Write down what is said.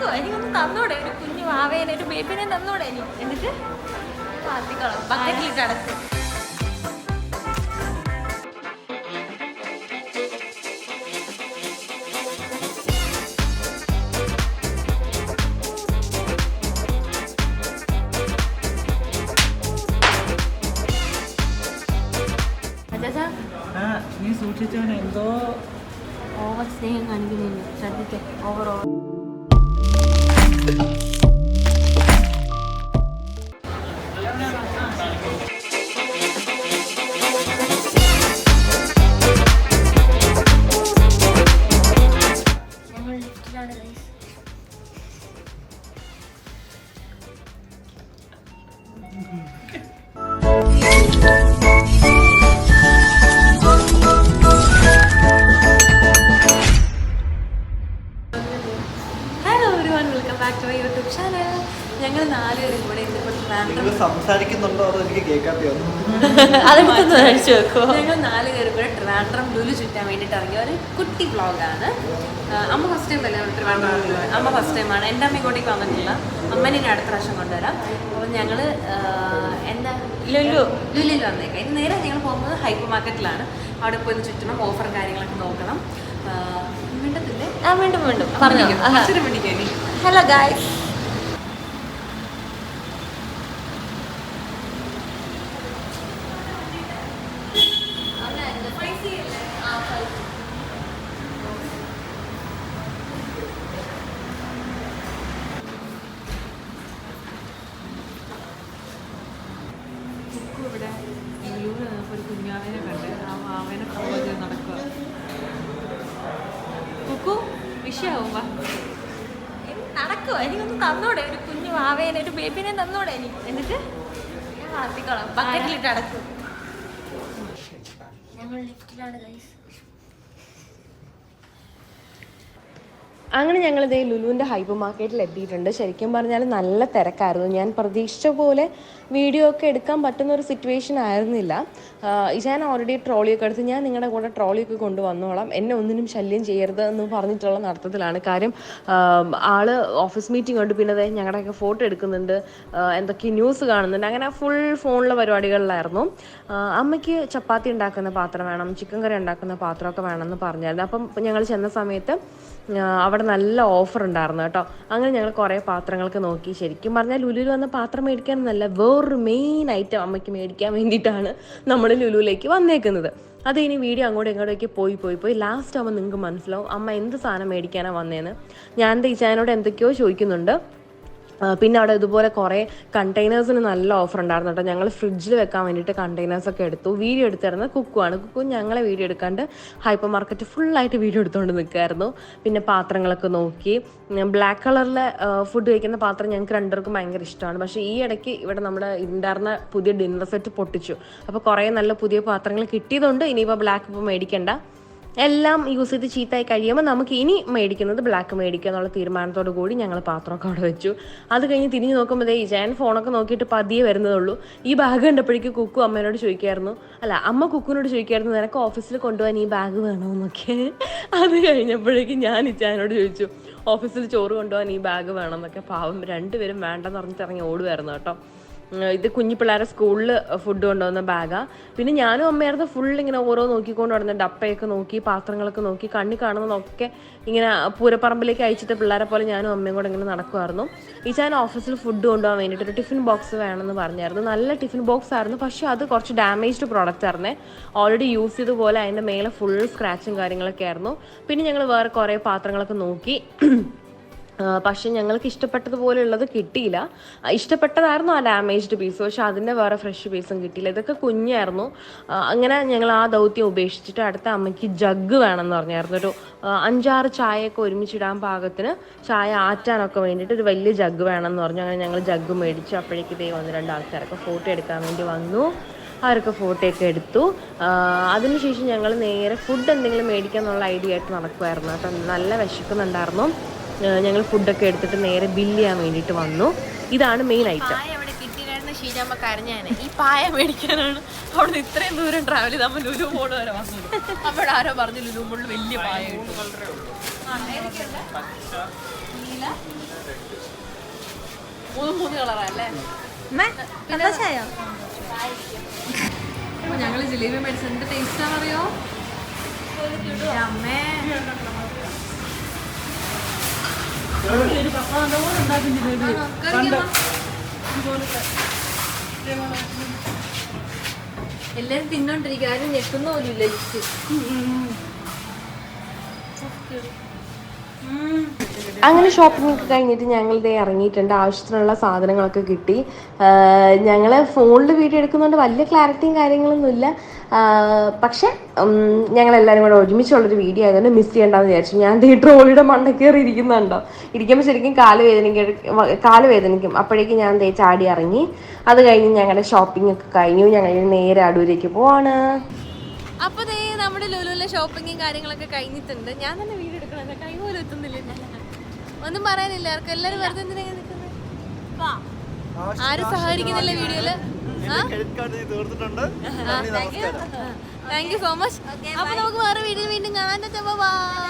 നടക്കുവോ? എനിക്കൊന്ന് തന്നൂടെ? ഒരു കുഞ്ഞു വാവേനെ, ഒരു ബേബിനെ തന്നൂടെ? എന്നിട്ട് മാറ്റിക്കോളാം, ബക്കറ്റിലിട്ട് അടച്ചു. നീ സൂക്ഷിച്ചവനെ എന്തോ ഓവർ സ്നേഹം കാണിക്കുന്നില്ല, ശ്രദ്ധിച്ചേ. ഓവർ ഞങ്ങൾ ലിഫ്റ്റിലാണ് ഗൈസ്. ഞങ്ങൾ 4 പേരും കൂടെ സംസാരിക്കുന്നുണ്ടോ അതോ എനിക്ക് കേൾക്കാത്തയോ? അതെടുത്തൊന്ന് കഴിച്ചു വെക്കുമോ? ഞങ്ങൾ 4 പേരും കൂടെ ട്രിവാൻഡ്രം ലുലു ചുറ്റാൻ വേണ്ടിയിട്ട് ഇറങ്ങിയ ഒരു കുട്ടി വ്ളോഗാണ്. അമ്മ ഫസ്റ്റ് ടൈം അല്ലേ ട്രിവാൻഡ്രം? അമ്മ ഫസ്റ്റ് ടൈമാണ്. എൻ്റെ അമ്മ ഇങ്ങോട്ടേക്ക് വന്നിട്ടില്ല. അമ്മനെ ഇനി അടുത്ത പ്രാവശ്യം കൊണ്ടുവരാം. അപ്പോൾ ഞങ്ങൾ എന്താ ലുലുവിൽ വന്നേക്കാം. ഇനി നേരെ ഞങ്ങൾ പോകുന്നത് ഹൈപ്പർ മാർക്കറ്റിലാണ്. അവിടെ പോയി ചുറ്റണം, ഓഫറും കാര്യങ്ങളൊക്കെ നോക്കണം. വീണ്ടത്തില്ലേ? വീണ്ടും പറഞ്ഞു. Hello guys. ഒരു കുഞ്ഞാവേനെ കണ്ട് ആ മാവേനെ ഫോളോ ചെയ്ത് നടക്കുക. കുക്കു വിഷയാവും. നടക്കുവോ? എനിക്കൊന്ന് തന്നൂടെ? ഒരു കുഞ്ഞു വാവേനെ, ഒരു ബേബിനെ തന്നൂടെ? എന്നിട്ട് വളർത്തിക്കോളാം, ബക്കറ്റിലിട്ട് അടച്ചു. ഞങ്ങൾ ലിഫ്റ്റിലാണ് ഗൈസ്. അങ്ങനെ ഞങ്ങളിതേ ലുലുവിൻ്റെ ഹൈപ്പർ മാർക്കറ്റിൽ എത്തിയിട്ടുണ്ട്. ശരിക്കും പറഞ്ഞാൽ നല്ല തിരക്കായിരുന്നു. ഞാൻ പ്രതീക്ഷിച്ച പോലെ വീഡിയോ ഒക്കെ എടുക്കാൻ പറ്റുന്ന ഒരു സിറ്റുവേഷൻ ആയിരുന്നില്ല. ഞാൻ ഓൾറെഡി ട്രോളിയൊക്കെ എടുത്ത് ഞാൻ നിങ്ങളുടെ കൂടെ ട്രോളിയൊക്കെ കൊണ്ടുവന്നോളാം, എന്നെ ഒന്നിനും ശല്യം ചെയ്യരുത് എന്ന് പറഞ്ഞിട്ടുള്ള നടത്തത്തിലാണ്. കാര്യം ആള് ഓഫീസ് മീറ്റിംഗ് ഉണ്ട്, പിന്നെ ഞങ്ങളുടെയൊക്കെ ഫോട്ടോ എടുക്കുന്നുണ്ട്, എന്തൊക്കെ ന്യൂസ് കാണുന്നുണ്ട്, അങ്ങനെ ഫുൾ ഫോണിലെ പരിപാടികളിലായിരുന്നു. അമ്മയ്ക്ക് ചപ്പാത്തി ഉണ്ടാക്കുന്ന പാത്രം വേണം, ചിക്കൻ കറി ഉണ്ടാക്കുന്ന പാത്രമൊക്കെ വേണമെന്ന് പറഞ്ഞായിരുന്നു. അപ്പം ഞങ്ങൾ ചെന്ന സമയത്ത് അവിടെ നല്ല ഓഫർ ഉണ്ടായിരുന്നു കേട്ടോ. അങ്ങനെ ഞങ്ങൾ കുറേ പാത്രങ്ങൾക്ക് നോക്കി. ശരിക്കും പറഞ്ഞാൽ ലുലുവിൽ വന്ന പാത്രം മേടിക്കാനൊന്നല്ല, വേറൊരു മെയിൻ ഐറ്റം അമ്മയ്ക്ക് മേടിക്കാൻ വേണ്ടിയിട്ടാണ് നമ്മൾ ലുലുവിലേക്ക് വന്നേക്കുന്നത്. അത് ഇനി വീഡിയോ അങ്ങോട്ടും ഇങ്ങോട്ടേക്ക് പോയി ലാസ്റ്റ് ആകുമ്പോൾ നിങ്ങൾക്ക് മനസ്സിലാവും അമ്മ എന്ത് സാധനം മേടിക്കാനാണ് വന്നതെന്ന്. ഞാൻ ഈച്ചാനോട് എന്തൊക്കെയോ ചോദിക്കുന്നുണ്ട്. പിന്നെ അവിടെ ഇതുപോലെ കുറേ കണ്ടെയ്നേഴ്സിന് നല്ല ഓഫർ ഉണ്ടായിരുന്നു കേട്ടോ. ഞങ്ങൾ ഫ്രിഡ്ജിൽ വെക്കാൻ വേണ്ടിയിട്ട് കണ്ടെയ്നേഴ്സൊക്കെ എടുത്തു. വീഡിയോ എടുത്തിരുന്നത് കുക്കുവാണ്. കുക്കു ഞങ്ങളെ വീഡിയോ എടുക്കാണ്ട് ഹൈപ്പർ മാർക്കറ്റ് ഫുള്ളായിട്ട് വീഡിയോ എടുത്തുകൊണ്ട് നിൽക്കുമായിരുന്നു. പിന്നെ പാത്രങ്ങളൊക്കെ നോക്കി. ബ്ലാക്ക് കളറിലെ ഫുഡ് കഴിക്കുന്ന പാത്രം ഞങ്ങൾക്ക് രണ്ടുപേർക്കും ഭയങ്കര ഇഷ്ടമാണ്. പക്ഷേ ഈ ഇടയ്ക്ക് ഇവിടെ നമ്മുടെ ഉണ്ടായിരുന്ന പുതിയ ഡിന്നർ സെറ്റ് പൊട്ടിച്ചു. അപ്പോൾ കുറേ നല്ല പുതിയ പാത്രങ്ങൾ കിട്ടിയതുകൊണ്ട് ഇനിയിപ്പോൾ ബ്ലാക്ക് ഇപ്പോൾ മേടിക്കണ്ട, എല്ലാം യൂസ് ചെയ്ത് ചീത്തയായി കഴിയുമ്പോൾ നമുക്ക് ഇനി മേടിക്കുന്നത് ബ്ലാക്ക് മേടിക്കുക എന്നുള്ള തീരുമാനത്തോടു കൂടി ഞങ്ങൾ പാത്രമൊക്കെ അവിടെ വെച്ചു. അത് കഴിഞ്ഞ് തിരിഞ്ഞ് നോക്കുമ്പോഴേ ഞാൻ ഫോണൊക്കെ നോക്കിയിട്ട് പതിയെ വരുന്നതുള്ളൂ. ഈ ബാഗ് കണ്ടപ്പോഴേക്കും കുക്കു അമ്മേനോട് ചോദിക്കായിരുന്നു, അമ്മ കുക്കുവിനോട് ചോദിക്കായിരുന്നു നിനക്ക് ഓഫീസിൽ കൊണ്ടുപോകാൻ ഈ ബാഗ് വേണമെന്നൊക്കെ. അത് കഴിഞ്ഞപ്പോഴേക്കും ഞാൻ ഇച്ചാനോട് ചോദിച്ചു ഓഫീസിൽ ചോറ് കൊണ്ടുപോകാൻ ഈ ബാഗ് വേണമെന്നൊക്കെ. പാവം രണ്ടുപേരും വേണ്ടെന്ന് പറഞ്ഞിട്ട് ഇറങ്ങി ഓടുമായിരുന്നു കേട്ടോ. ഇത് കുഞ്ഞു പിള്ളേരെ സ്കൂളിൽ ഫുഡ് കൊണ്ടുവന്ന ബാഗാണ്. പിന്നെ ഞാനും അമ്മയായിരുന്നു ഫുൾ ഇങ്ങനെ ഓരോ നോക്കിക്കൊണ്ട് നടന്ന ഡപ്പയൊക്കെ നോക്കി, പാത്രങ്ങളൊക്കെ നോക്കി, കണ്ണി കാണുന്നതൊക്കെ ഇങ്ങനെ പൂരപ്പറമ്പിലേക്ക് അയച്ചിട്ട് പിള്ളേരെ പോലെ ഞാനും അമ്മയും കൂടെ ഇങ്ങനെ നടക്കുമായിരുന്നു. ഈ ഞാൻ ഓഫീസിൽ ഫുഡ് കൊണ്ടുപോകാൻ വേണ്ടിയിട്ട് ഒരു ടിഫിൻ ബോക്സ് വേണമെന്ന് പറഞ്ഞായിരുന്നു. നല്ല ടിഫിൻ ബോക്സ് ആയിരുന്നു, പക്ഷേ അത് കുറച്ച് ഡാമേജ്ഡ് പ്രോഡക്റ്റ് ആയിരുന്നേ. ഓൾറെഡി യൂസ് ചെയ്തതുപോലെ അതിൻ്റെ മേലെ ഫുൾ സ്ക്രാച്ചും കാര്യങ്ങളൊക്കെ ആയിരുന്നു. പിന്നെ ഞങ്ങൾ വേറെ കുറേ പാത്രങ്ങളൊക്കെ നോക്കി. പക്ഷെ ഞങ്ങൾക്ക് ഇഷ്ടപ്പെട്ടതുപോലെയുള്ളത് കിട്ടിയില്ല. ഇഷ്ടപ്പെട്ടതായിരുന്നു ആ ഡാമേജ്ഡ് പീസ്, പക്ഷെ അതിൻ്റെ വേറെ ഫ്രഷ് പീസും കിട്ടിയില്ല. ഇതൊക്കെ കുഞ്ഞായിരുന്നു. അങ്ങനെ ഞങ്ങൾ ആ ദൗത്യം ഉപേക്ഷിച്ചിട്ട് അടുത്ത അമ്മയ്ക്ക് ജഗ് വേണമെന്ന് പറഞ്ഞായിരുന്നു. ഒരു 5-6 ചായയൊക്കെ ഒരുമിച്ചിടാൻ പാകത്തിന് ചായ ആറ്റാനൊക്കെ വേണ്ടിയിട്ട് ഒരു വലിയ ജഗ് വേണമെന്ന് പറഞ്ഞു. അങ്ങനെ ഞങ്ങൾ ജഗ് മേടിച്ചു. അപ്പോഴേക്ക് ഇതേ 1-2 ആൾക്കാരൊക്കെ ഫോട്ടോ എടുക്കാൻ വേണ്ടി വന്നു. അവരൊക്കെ ഫോട്ടോയൊക്കെ എടുത്തു. അതിനുശേഷം ഞങ്ങൾ നേരെ ഫുഡ് എന്തെങ്കിലും മേടിക്കുക എന്നുള്ള ഐഡിയ ആയിട്ട് നടക്കുമായിരുന്നു കേട്ടോ. നല്ല വിശക്കുന്നുണ്ടായിരുന്നു. ഞങ്ങൾ ഫുഡൊക്കെ എടുത്തിട്ട് നേരെ ബില്ല് ചെയ്യാൻ വേണ്ടിയിട്ട് വന്നു. ഇതാണ് മെയിൻ ഐറ്റം. അവിടെ കിട്ടിയിരുന്ന ശീലമ്മ കരഞ്ഞാണ്. ഈ പായ മേടിക്കാനാണ് അവിടെ ഇത്രയും ദൂരം ട്രാവൽ ചെയ്ത് നമ്മൾ ലുലു മോൾ വരെ വന്നത്. അവിടെ ആരോ പറഞ്ഞു ലുലു മോളിൽ വലിയ പായ കിട്ടും. അറിയില്ല. മൂന്ന് കളറല്ലേ? ഞങ്ങള് ജിലേബി മേടിച്ചത് എന്ത് ടേസ്റ്റാണെന്നറിയോ? അമ്മേ എല്ലാരും തിന്നോണ്ടിരിക്കുക, ആരും ഞെക്കുന്ന പോലും ഇല്ല. അങ്ങനെ ഷോപ്പിംഗ് ഒക്കെ കഴിഞ്ഞിട്ട് ഞങ്ങൾ ഇതേ ഇറങ്ങിയിട്ടുണ്ട്. ആവശ്യത്തിനുള്ള സാധനങ്ങളൊക്കെ കിട്ടി. ഞങ്ങൾ ഫോണിൽ വീഡിയോ എടുക്കുന്നതുകൊണ്ട് വലിയ ക്ലാരിറ്റിയും കാര്യങ്ങളൊന്നുമില്ല. പക്ഷെ ഞങ്ങളെല്ലാവരും കൂടെ ഒരുമിച്ചുള്ളൊരു വീഡിയോ ആയതുകൊണ്ട് മിസ് ചെയ്യണ്ടെന്ന് വിചാരിച്ചു. ഞാൻ ഈ ട്രോളിയുടെ മണ്ട കയറി ഇരിക്കുന്നുണ്ടോ, ഇരിക്കുമ്പോൾ ശരിക്കും കാല് വേദനിക്കും. അപ്പോഴേക്കും ഞാൻ ദേ ചാടി ഇറങ്ങി. അത് കഴിഞ്ഞ് ഞങ്ങളുടെ ഷോപ്പിംഗ് ഒക്കെ കഴിഞ്ഞു. ഞങ്ങൾ നേരെ അടൂരേക്ക് പോവാണ്. അപ്പൊ ദേ നമ്മുടെ ലുലുവിലെ ഷോപ്പിങ്ങും കാര്യങ്ങളൊക്കെ കഴിഞ്ഞിട്ടുണ്ട്. ഞാൻ തന്നെ വീഡിയോ എടുക്കണത് കൈ പോലും എത്തുന്നില്ല. ഒന്നും പറയാനില്ല. ആർക്കും എല്ലാരും വെറുതെ എന്തിനാ നിൽക്കുന്നത്? ആരും സഹകരിക്കുന്നില്ല വീഡിയോയില്. Thank you so much. അപ്പൊ നമുക്ക് വേറെ വീഡിയോ വീണ്ടും കാണാൻ. ബൈ.